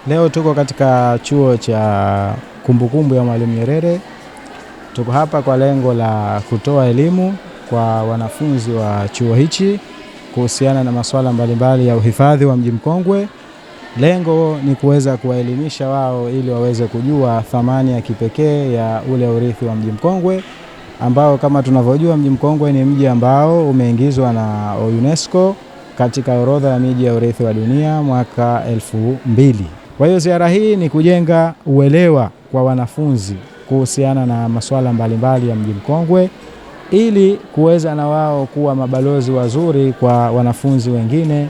Leo tuko katika chuo cha kumbukumbu ya Mwalimu Nyerere. Tuko hapa kwa lengo la kutoa elimu kwa wanafunzi wa chuo hichi kuhusiana na masuala mbalimbali ya uhifadhi wa mji mkongwe. Lengo ni kuweza kuwaelimisha wao ili waweze kujua thamani ya kipekee ya ule urithi wa mji mkongwe, ambao kama tunavyojua mji mkongwe ni mji ambao umeingizwa na UNESCO katika orodha ya miji ya urithi wa dunia mwaka 2000. Kwa hiyo ziara hii ni kujenga uelewa kwa wanafunzi kuhusiana na masuala mbalimbali ya mji mkongwe ili kuweza na wao kuwa mabalozi wazuri kwa wanafunzi wengine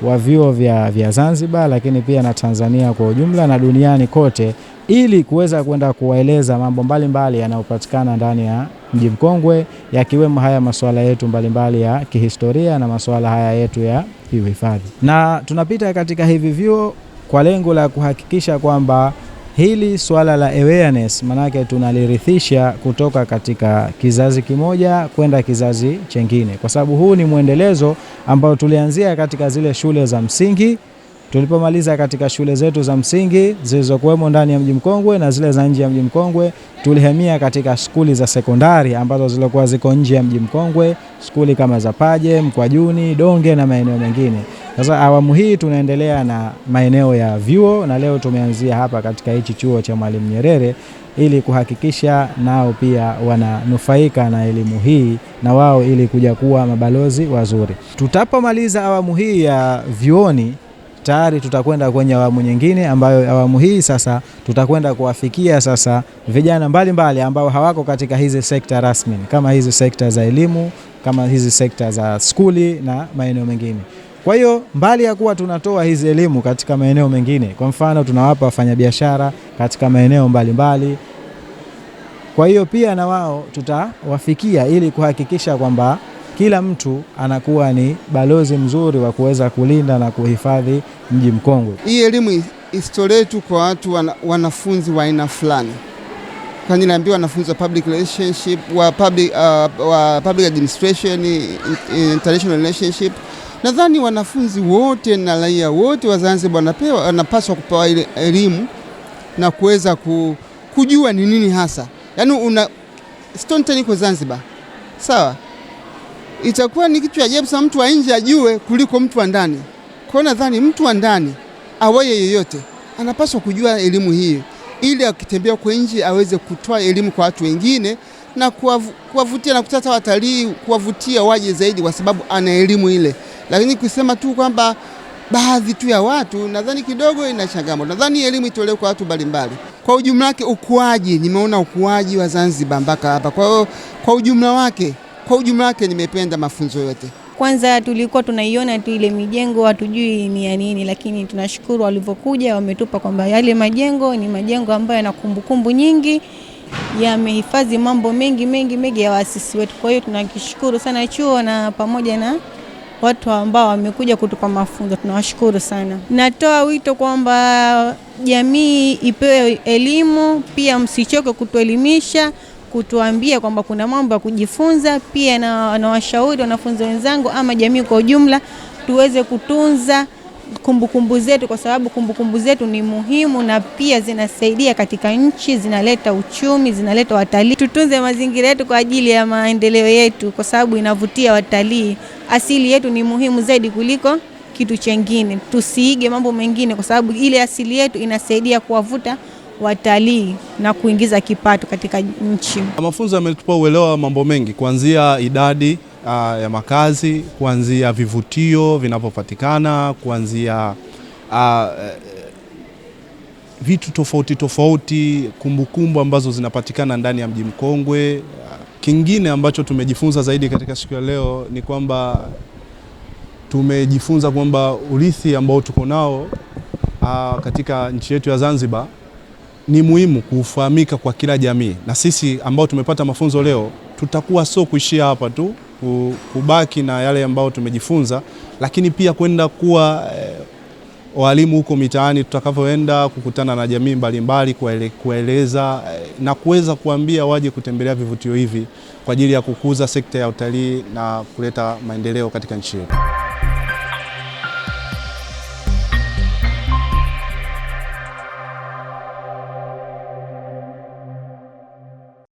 wa vyuo vya Zanzibar, lakini pia na Tanzania kwa ujumla na duniani kote, ili kuweza kwenda kuwaeleza mambo mbalimbali yanayopatikana ndani ya mji mkongwe, yakiwemo haya masuala yetu mbalimbali ya kihistoria na masuala haya yetu ya uhifadhi. Na tunapita katika hivi vyuo kwa lengo la kuhakikisha kwamba hili swala la awareness manake tunalirithisha kutoka katika kizazi kimoja kwenda kizazi chengine, kwa sababu huu ni mwendelezo ambao tulianzia katika zile shule za msingi. Tulipomaliza katika shule zetu za msingi zilizokuwemo ndani ya mji mkongwe na zile za nje ya mji mkongwe, tulihamia katika skuli za sekondari ambazo zilikuwa ziko nje ya mji mkongwe, skuli kama za Paje, Mkwajuni, Donge na maeneo mengine. Sasa awamu hii tunaendelea na maeneo ya vyuo, na leo tumeanzia hapa katika hichi chuo cha Mwalimu Nyerere ili kuhakikisha nao pia wananufaika na elimu hii na wao ili kuja kuwa mabalozi wazuri. Tutapomaliza awamu hii ya vyuoni, tayari tutakwenda kwenye awamu nyingine, ambayo awamu hii sasa tutakwenda kuwafikia sasa vijana mbalimbali ambao hawako katika hizi sekta rasmi, kama hizi sekta za elimu, kama hizi sekta za skuli na maeneo mengine. Kwa hiyo mbali ya kuwa tunatoa hizi elimu katika maeneo mengine, kwa mfano tunawapa wafanyabiashara katika maeneo mbalimbali, kwa hiyo pia na wao tutawafikia ili kuhakikisha kwamba kila mtu anakuwa ni balozi mzuri wa kuweza kulinda na kuhifadhi mji mkongwe. Hii elimu isitolewe tu kwa watu wanafunzi wa aina fulani. Kwani naambiwa wanafunzi wa public relationship, wa public administration, international relationship. Nadhani wanafunzi wote na raia wote wa Zanzibar wanapaswa kupewa ile elimu na kuweza kujua ni nini hasa. Yaani Stone Town iko Zanzibar. Sawa? Itakuwa ni kitu ajabu sana mtu wa nje ajue kuliko mtu wa ndani. Kwa nadhani mtu wa ndani awaye yoyote anapaswa kujua elimu hii ili akitembea kwa nje aweze kutoa elimu kwa watu wengine na kuwavutia na kutata watalii, kuwavutia waje zaidi kwa sababu ana elimu ile. Lakini kusema tu kwamba baadhi tu ya watu nadhani kidogo ina changamoto. Nadhani elimu itolewe kwa watu mbalimbali. Kwa ujumla wake ukuaji, nimeona ukuaji wa Zanzibar mpaka hapa. Kwa ujumla wake nimependa mafunzo yote. Kwanza tulikuwa tunaiona tu ile mijengo hatujui ni ya nini, lakini tunashukuru walivyokuja wametupa kwamba yale majengo ni majengo ambayo yana kumbukumbu nyingi, yamehifadhi mambo mengi ya waasisi wetu. Kwa hiyo tunakishukuru sana chuo na pamoja na watu ambao wamekuja kutupa mafunzo, tunawashukuru sana. Natoa wito kwamba jamii ipewe elimu, pia msichoke kutuelimisha, kutuambia kwamba kuna mambo ya kujifunza. Pia na washauri wanafunzi wenzangu ama jamii kwa ujumla tuweze kutunza kumbukumbu zetu, kwa sababu kumbukumbu zetu ni muhimu na pia zinasaidia katika nchi, zinaleta uchumi, zinaleta watalii. Tutunze mazingira yetu kwa ajili ya maendeleo yetu, kwa sababu inavutia watalii. Asili yetu ni muhimu zaidi kuliko kitu chengine. Tusiige mambo mengine, kwa sababu ile asili yetu inasaidia kuwavuta watalii na kuingiza kipato katika nchi. Mafunzo yametupa uelewa wa mambo mengi, kuanzia idadi ya makazi, kuanzia vivutio vinavyopatikana, kuanzia vitu tofauti, kumbukumbu ambazo zinapatikana ndani ya mji mkongwe. Kingine ambacho tumejifunza zaidi katika siku ya leo ni kwamba tumejifunza kwamba urithi ambao tuko nao katika nchi yetu ya Zanzibar ni muhimu kufahamika kwa kila jamii, na sisi ambao tumepata mafunzo leo tutakuwa sio kuishia hapa tu kubaki na yale ambao tumejifunza, lakini pia kwenda kuwa walimu huko mitaani tutakavyoenda kukutana na jamii mbalimbali, kueleza na kuweza kuambia waje kutembelea vivutio hivi kwa ajili ya kukuza sekta ya utalii na kuleta maendeleo katika nchi yetu.